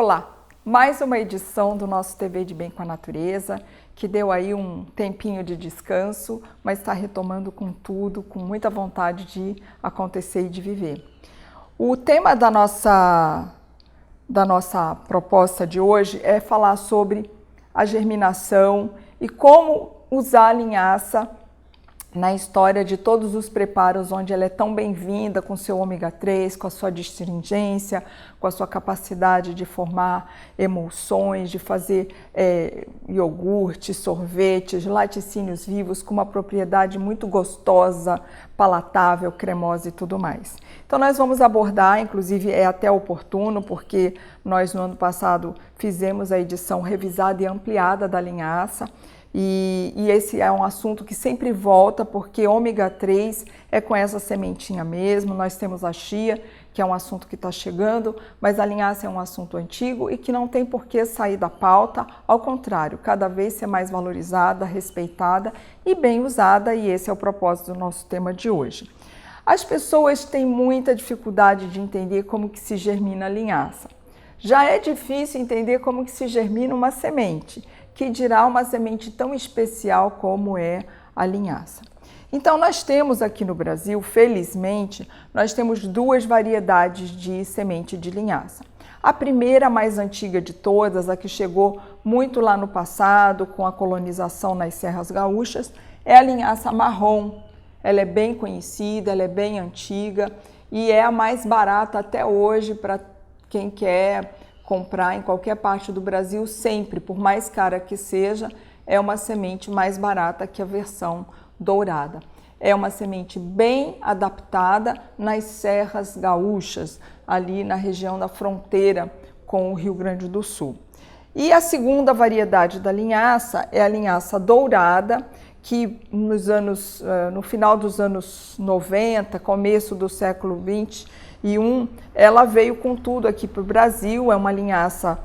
Olá, mais uma edição do nosso TV de Bem com a Natureza, que deu aí um tempinho de descanso, mas está retomando com tudo, com muita vontade de acontecer e de viver. O tema da nossa proposta de hoje é falar sobre a germinação e como usar a linhaça na história de todos os preparos onde ela é tão bem-vinda com seu ômega 3, com a sua astringência, com a sua capacidade de formar emulsões, de fazer iogurtes, sorvetes, laticínios vivos com uma propriedade muito gostosa, palatável, cremosa e tudo mais. Então nós vamos abordar, inclusive é até oportuno, porque nós no ano passado fizemos a edição revisada e ampliada da linhaça, e esse é um assunto que sempre volta, porque ômega 3 é com essa sementinha mesmo. Nós temos a chia, que é um assunto que está chegando, mas a linhaça é um assunto antigo e que não tem por que sair da pauta, ao contrário, cada vez ser mais valorizada, respeitada e bem usada, e esse é o propósito do nosso tema de hoje. As pessoas têm muita dificuldade de entender como que se germina a linhaça. Já é difícil entender como que se germina uma semente, que dirá uma semente tão especial como é a linhaça. Então nós temos aqui no Brasil, felizmente, nós temos duas variedades de semente de linhaça. A primeira, a mais antiga de todas, a que chegou muito lá no passado com a colonização nas Serras Gaúchas, é a linhaça marrom. Ela é bem conhecida, ela é bem antiga e é a mais barata até hoje para quem quer comprar em qualquer parte do Brasil, sempre, por mais cara que seja, é uma semente mais barata que a versão dourada. É uma semente bem adaptada nas Serras Gaúchas, ali na região da fronteira com o Rio Grande do Sul. E a segunda variedade da linhaça é a linhaça dourada, que no final dos anos 90, começo do século 21, ela veio com tudo aqui para o Brasil. É uma linhaça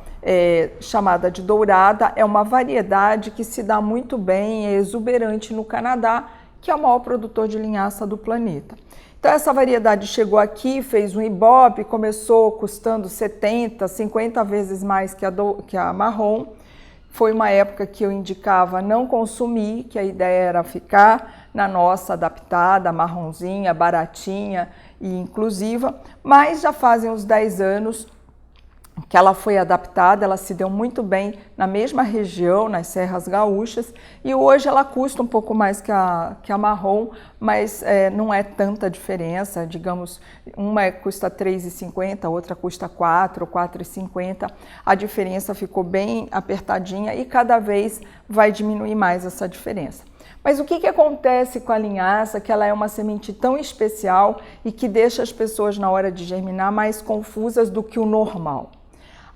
chamada de dourada, é uma variedade que se dá muito bem, é exuberante no Canadá, que é o maior produtor de linhaça do planeta. Então essa variedade chegou aqui, fez um ibope, começou custando 70, 50 vezes mais que a marrom. Foi uma época que eu indicava não consumir, que a ideia era ficar na nossa adaptada, marronzinha, baratinha e inclusiva, mas já fazem uns 10 anos que ela foi adaptada, ela se deu muito bem na mesma região, nas Serras Gaúchas, e hoje ela custa um pouco mais que a marrom, mas não é tanta diferença, digamos, uma custa R$ 3,50, a outra custa R$ 4, R$ 4,50, a diferença ficou bem apertadinha e cada vez vai diminuir mais essa diferença. Mas o que acontece com a linhaça, que ela é uma semente tão especial e que deixa as pessoas na hora de germinar mais confusas do que o normal?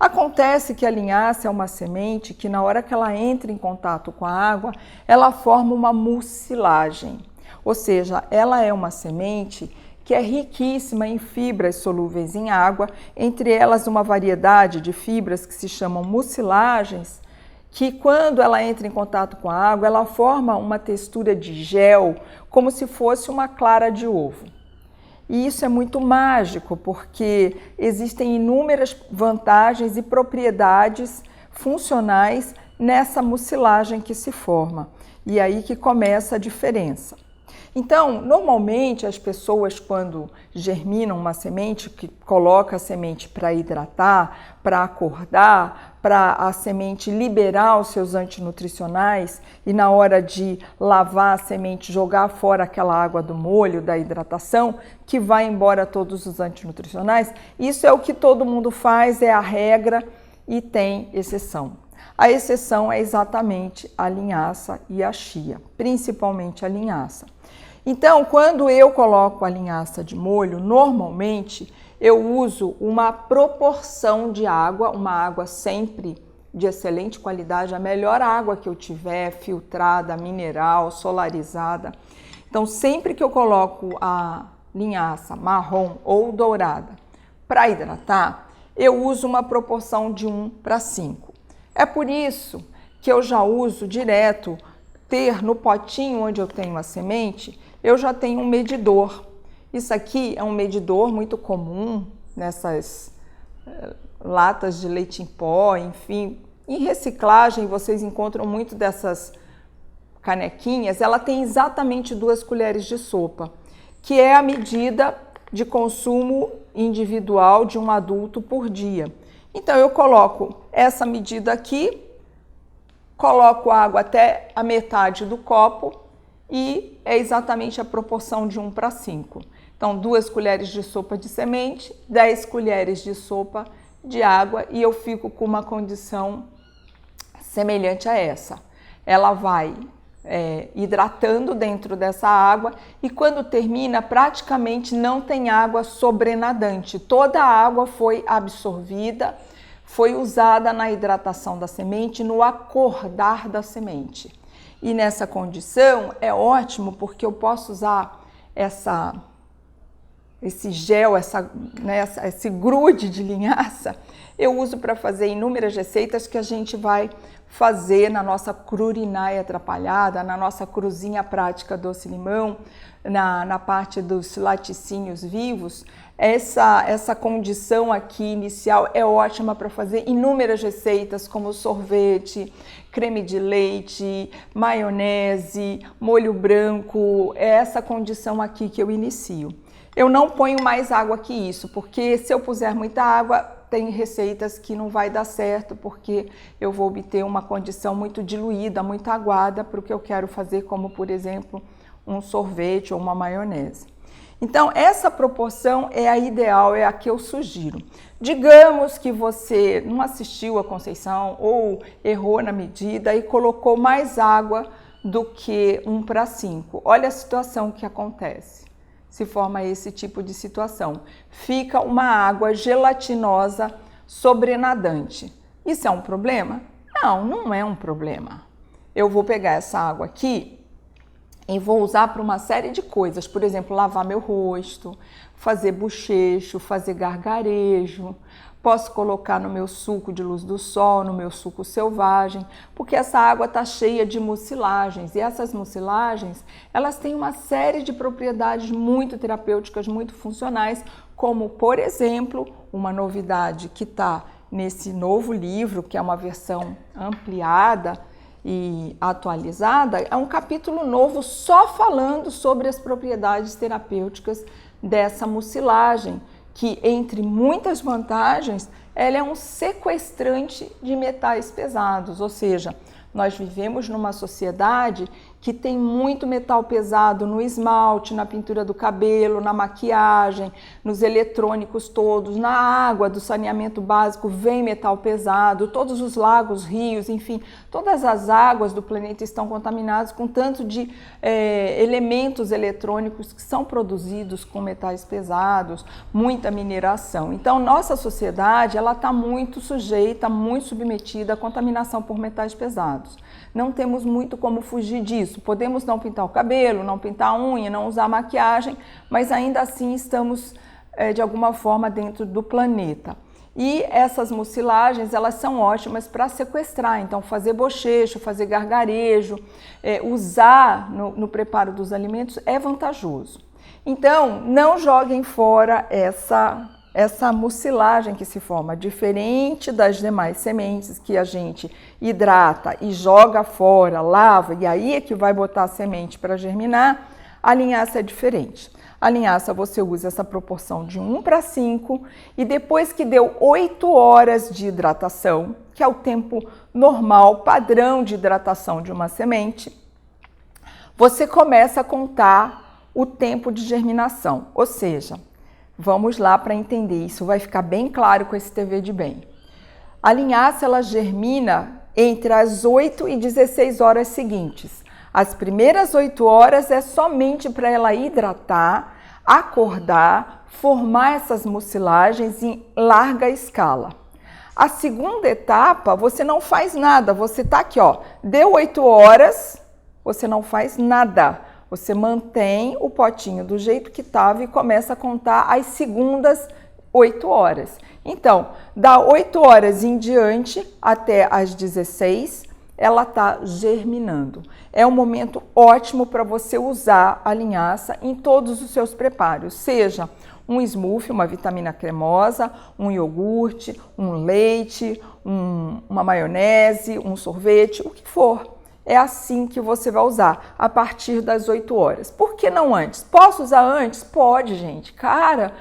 Acontece que a linhaça é uma semente que na hora que ela entra em contato com a água, ela forma uma mucilagem. Ou seja, ela é uma semente que é riquíssima em fibras solúveis em água, entre elas uma variedade de fibras que se chamam mucilagens, que quando ela entra em contato com a água, ela forma uma textura de gel, como se fosse uma clara de ovo. E isso é muito mágico, porque existem inúmeras vantagens e propriedades funcionais nessa mucilagem que se forma. E aí que começa a diferença. Então, normalmente as pessoas, quando germinam uma semente, que coloca a semente para hidratar, para acordar, para a semente liberar os seus antinutricionais e na hora de lavar a semente jogar fora aquela água do molho, da hidratação, que vai embora todos os antinutricionais, isso é o que todo mundo faz, é a regra e tem exceção. A exceção é exatamente a linhaça e a chia, principalmente a linhaça. Então, quando eu coloco a linhaça de molho, normalmente eu uso uma proporção de água, uma água sempre de excelente qualidade, a melhor água que eu tiver, filtrada, mineral, solarizada. Então, sempre que eu coloco a linhaça marrom ou dourada para hidratar, eu uso uma proporção de 1:5. É por isso que eu já uso direto ter no potinho onde eu tenho a semente, eu já tenho um medidor. Isso aqui é um medidor muito comum nessas latas de leite em pó, enfim. Em reciclagem, vocês encontram muito dessas canequinhas, ela tem exatamente 2 colheres de sopa, que é a medida de consumo individual de um adulto por dia. Então, eu coloco essa medida aqui, coloco água até a metade do copo e é exatamente a proporção de 1:5. Então, 2 colheres de sopa de semente, 10 colheres de sopa de água e eu fico com uma condição semelhante a essa. Ela vai hidratando dentro dessa água e quando termina praticamente não tem água sobrenadante. Toda a água foi absorvida, foi usada na hidratação da semente, no acordar da semente. E nessa condição é ótimo porque eu posso usar esse gel, esse grude de linhaça, eu uso para fazer inúmeras receitas que a gente vai fazer na nossa crurinaia atrapalhada, na nossa cruzinha prática doce-limão, na parte dos laticínios vivos. Essa condição aqui inicial é ótima para fazer inúmeras receitas como sorvete, creme de leite, maionese, molho branco. É essa condição aqui que eu inicio. Eu não ponho mais água que isso, porque se eu puser muita água, tem receitas que não vai dar certo, porque eu vou obter uma condição muito diluída, muito aguada para o que eu quero fazer, como, por exemplo, um sorvete ou uma maionese. Então, essa proporção é a ideal, é a que eu sugiro. Digamos que você não assistiu a Conceição ou errou na medida e colocou mais água do que 1:5. Olha a situação que acontece. Se forma esse tipo de situação. Fica uma água gelatinosa sobrenadante. Isso é um problema? Não, não é um problema. Eu vou pegar essa água aqui e vou usar para uma série de coisas. Por exemplo, lavar meu rosto, fazer bochecho, fazer gargarejo. Posso colocar no meu suco de luz do sol, no meu suco selvagem, porque essa água está cheia de mucilagens. E essas mucilagens, elas têm uma série de propriedades muito terapêuticas, muito funcionais, como, por exemplo, uma novidade que está nesse novo livro, que é uma versão ampliada e atualizada, é um capítulo novo só falando sobre as propriedades terapêuticas dessa mucilagem, que, entre muitas vantagens, ela é um sequestrante de metais pesados, ou seja, nós vivemos numa sociedade que tem muito metal pesado no esmalte, na pintura do cabelo, na maquiagem, nos eletrônicos todos, na água do saneamento básico vem metal pesado, todos os lagos, rios, enfim, todas as águas do planeta estão contaminadas com tanto de elementos eletrônicos que são produzidos com metais pesados, muita mineração. Então, nossa sociedade ela está muito sujeita, muito submetida à contaminação por metais pesados. Não temos muito como fugir disso. Podemos não pintar o cabelo, não pintar a unha, não usar maquiagem, mas ainda assim estamos, de alguma forma, dentro do planeta. E essas mucilagens, elas são ótimas para sequestrar, então fazer bochecho, fazer gargarejo, usar no preparo dos alimentos é vantajoso. Então, não joguem fora essa mucilagem que se forma, diferente das demais sementes que a gente hidrata e joga fora, lava, e aí é que vai botar a semente para germinar, a linhaça é diferente. A linhaça você usa essa proporção de 1:5 e depois que deu 8 horas de hidratação, que é o tempo normal, padrão de hidratação de uma semente, você começa a contar o tempo de germinação, ou seja, vamos lá para entender, isso vai ficar bem claro com esse TV de bem. A linhaça ela germina entre as 8 e 16 horas seguintes. As primeiras 8 horas é somente para ela hidratar, acordar, formar essas mucilagens em larga escala. A segunda etapa, você não faz nada, você tá aqui, ó, deu 8 horas, você não faz nada. Você mantém o potinho do jeito que estava e começa a contar as segundas 8 horas. Então, da 8 horas em diante até as 16, ela está germinando. É um momento ótimo para você usar a linhaça em todos os seus preparos, seja um smoothie, uma vitamina cremosa, um iogurte, um leite, uma maionese, um sorvete, o que for. É assim que você vai usar, a partir das 8 horas. Por que não antes? Posso usar antes? Pode, gente. Cara,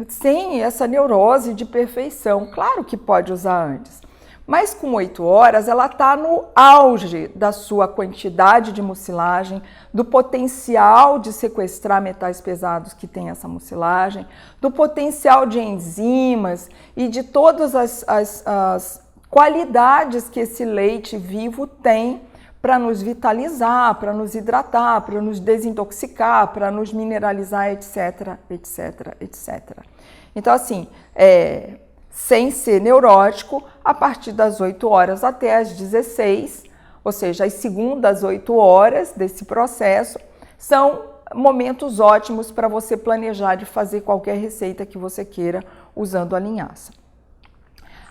sem essa neurose de perfeição, claro que pode usar antes. Mas com 8 horas, ela está no auge da sua quantidade de mucilagem, do potencial de sequestrar metais pesados que tem essa mucilagem, do potencial de enzimas e de todas as qualidades que esse leite vivo tem para nos vitalizar, para nos hidratar, para nos desintoxicar, para nos mineralizar, etc, etc, etc. Então, assim, sem ser neurótico, a partir das 8 horas até as 16, ou seja, as segundas 8 horas desse processo, são momentos ótimos para você planejar de fazer qualquer receita que você queira usando a linhaça.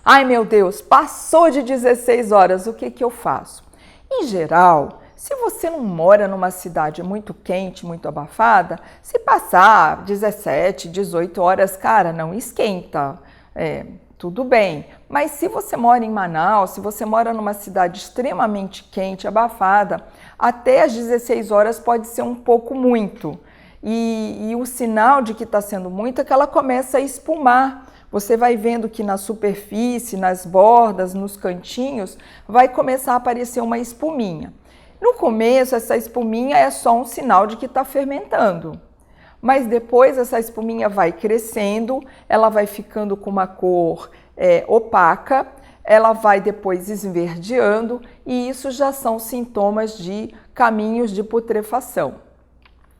Ai, meu Deus, passou de 16 horas, o que eu faço? Em geral, se você não mora numa cidade muito quente, muito abafada, se passar 17, 18 horas, cara, não esquenta. Tudo bem, mas se você mora em Manaus, se você mora numa cidade extremamente quente, abafada, até as 16 horas pode ser um pouco muito. E o sinal de que está sendo muito é que ela começa a espumar. Você vai vendo que na superfície, nas bordas, nos cantinhos, vai começar a aparecer uma espuminha. No começo, essa espuminha é só um sinal de que está fermentando. Mas depois essa espuminha vai crescendo, ela vai ficando com uma cor opaca, ela vai depois esverdeando e isso já são sintomas de caminhos de putrefação,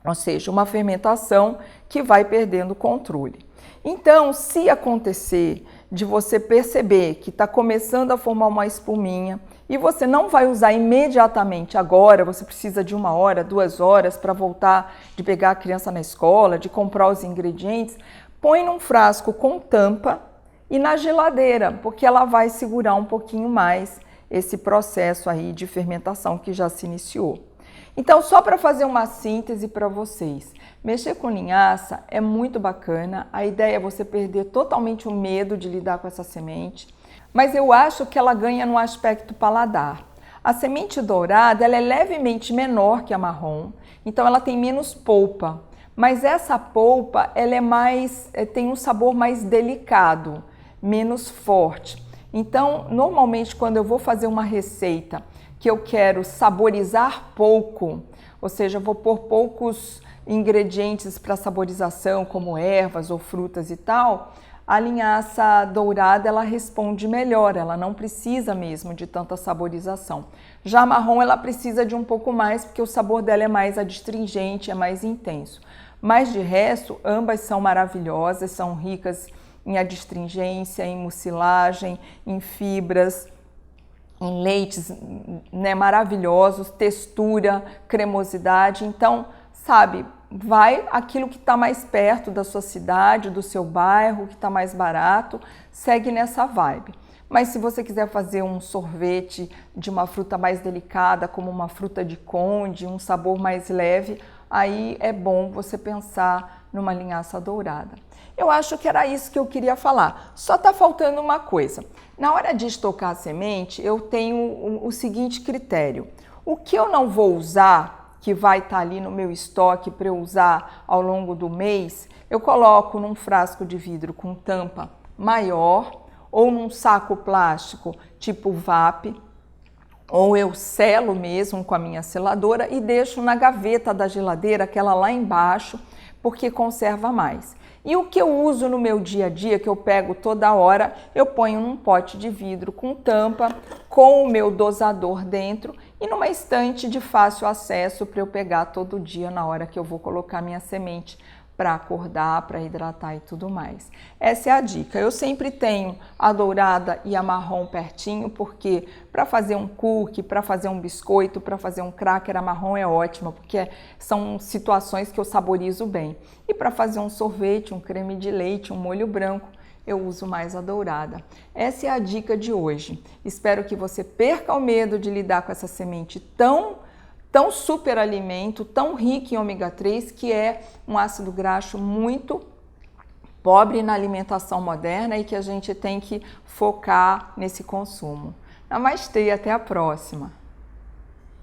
ou seja, uma fermentação que vai perdendo o controle. Então, se acontecer de você perceber que está começando a formar uma espuminha e você não vai usar imediatamente agora, você precisa de 1 hora, 2 horas para voltar de pegar a criança na escola, de comprar os ingredientes, põe num frasco com tampa e na geladeira, porque ela vai segurar um pouquinho mais esse processo aí de fermentação que já se iniciou. Então, só para fazer uma síntese para vocês, mexer com linhaça é muito bacana, a ideia é você perder totalmente o medo de lidar com essa semente, mas eu acho que ela ganha no aspecto paladar. A semente dourada ela é levemente menor que a marrom, então ela tem menos polpa, mas essa polpa ela tem um sabor mais delicado, menos forte. Então, normalmente quando eu vou fazer uma receita que eu quero saborizar pouco, ou seja, vou pôr poucos ingredientes para saborização, como ervas ou frutas e tal, a linhaça dourada ela responde melhor, ela não precisa mesmo de tanta saborização. Já a marrom ela precisa de um pouco mais, porque o sabor dela é mais adstringente, é mais intenso. Mas de resto, ambas são maravilhosas, são ricas em adstringência, em mucilagem, em fibras, em leites, né, maravilhosos, textura, cremosidade. Então, sabe, vai aquilo que está mais perto da sua cidade, do seu bairro, que está mais barato, segue nessa vibe. Mas se você quiser fazer um sorvete de uma fruta mais delicada, como uma fruta de conde, um sabor mais leve, aí é bom você pensar numa linhaça dourada. Eu acho que era isso que eu queria falar. Só está faltando uma coisa. Na hora de estocar a semente, eu tenho o seguinte critério. O que eu não vou usar, que vai estar ali no meu estoque para eu usar ao longo do mês, eu coloco num frasco de vidro com tampa maior ou num saco plástico tipo VAP, ou eu selo mesmo com a minha seladora e deixo na gaveta da geladeira, aquela lá embaixo, porque conserva mais. E o que eu uso no meu dia a dia, que eu pego toda hora, eu ponho num pote de vidro com tampa, com o meu dosador dentro e numa estante de fácil acesso para eu pegar todo dia na hora que eu vou colocar minha semente para acordar, para hidratar e tudo mais. Essa é a dica. Eu sempre tenho a dourada e a marrom pertinho, porque para fazer um cookie, para fazer um biscoito, para fazer um cracker, a marrom é ótima, porque são situações que eu saborizo bem. E para fazer um sorvete, um creme de leite, um molho branco, eu uso mais a dourada. Essa é a dica de hoje. Espero que você perca o medo de lidar com essa semente tão super alimento, tão rico em ômega 3, que é um ácido graxo muito pobre na alimentação moderna e que a gente tem que focar nesse consumo. Namastê e até a próxima!